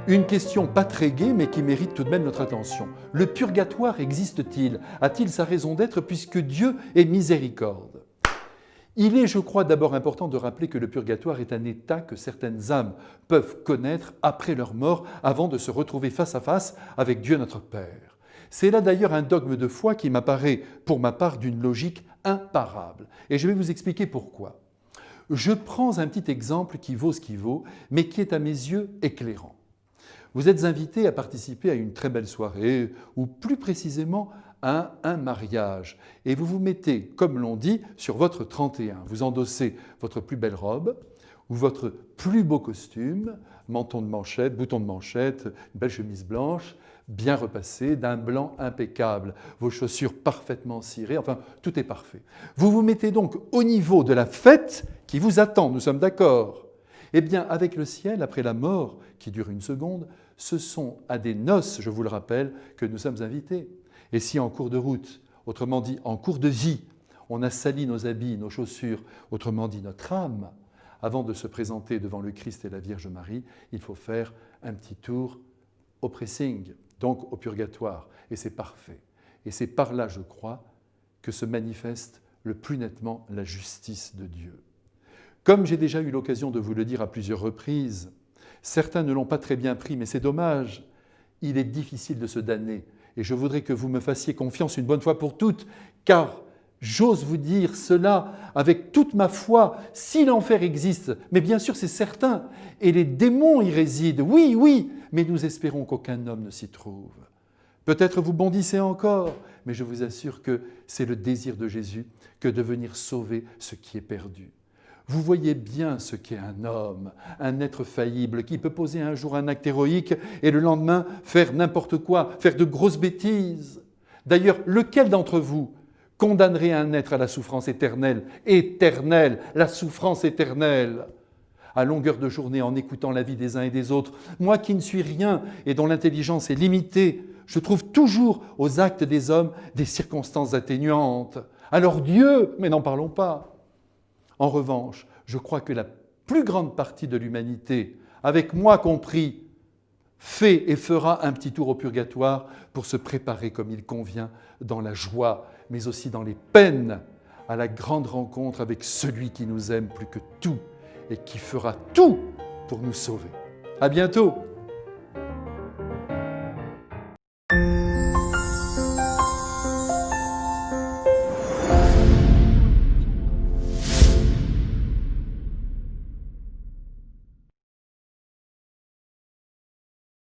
Une question pas très gaie, mais qui mérite tout de même notre attention. Le purgatoire existe-t-il? A-t-il sa raison d'être puisque Dieu est miséricorde? Il est, je crois, d'abord important de rappeler que le purgatoire est un état que certaines âmes peuvent connaître après leur mort, avant de se retrouver face à face avec Dieu notre Père. C'est là d'ailleurs un dogme de foi qui m'apparaît, pour ma part, d'une logique imparable. Et je vais vous expliquer pourquoi. Je prends un petit exemple qui vaut ce qui vaut, mais qui est à mes yeux éclairant. Vous êtes invité à participer à une très belle soirée, ou plus précisément à un mariage. Et vous vous mettez, comme l'on dit, sur votre 31. Vous endossez votre plus belle robe, ou votre plus beau costume, menton de manchette, bouton de manchette, une belle chemise blanche, bien repassée, d'un blanc impeccable, vos chaussures parfaitement cirées, enfin, tout est parfait. Vous vous mettez donc au niveau de la fête qui vous attend, nous sommes d'accord? Eh bien, avec le ciel, après la mort, qui dure une seconde, ce sont à des noces, je vous le rappelle, que nous sommes invités. Et si en cours de route, autrement dit en cours de vie, on a sali nos habits, nos chaussures, autrement dit notre âme, avant de se présenter devant le Christ et la Vierge Marie, il faut faire un petit tour au pressing, donc au purgatoire. Et c'est parfait. Et c'est par là, je crois, que se manifeste le plus nettement la justice de Dieu. Comme j'ai déjà eu l'occasion de vous le dire à plusieurs reprises, certains ne l'ont pas très bien pris, mais c'est dommage. Il est difficile de se damner. Et je voudrais que vous me fassiez confiance une bonne fois pour toutes, car j'ose vous dire cela avec toute ma foi, si l'enfer existe, mais bien sûr c'est certain, et les démons y résident, oui, oui, mais nous espérons qu'aucun homme ne s'y trouve. Peut-être vous bondissez encore, mais je vous assure que c'est le désir de Jésus que de venir sauver ce qui est perdu. Vous voyez bien ce qu'est un homme, un être faillible qui peut poser un jour un acte héroïque et le lendemain faire n'importe quoi, faire de grosses bêtises. D'ailleurs, lequel d'entre vous condamnerait un être à la souffrance éternelle, éternelle, la souffrance éternelle, à longueur de journée en écoutant la vie des uns et des autres? Moi qui ne suis rien et dont l'intelligence est limitée, je trouve toujours aux actes des hommes des circonstances atténuantes. Alors Dieu, mais n'en parlons pas. En revanche, je crois que la plus grande partie de l'humanité, avec moi compris, fait et fera un petit tour au purgatoire pour se préparer comme il convient dans la joie, mais aussi dans les peines, à la grande rencontre avec celui qui nous aime plus que tout et qui fera tout pour nous sauver. À bientôt!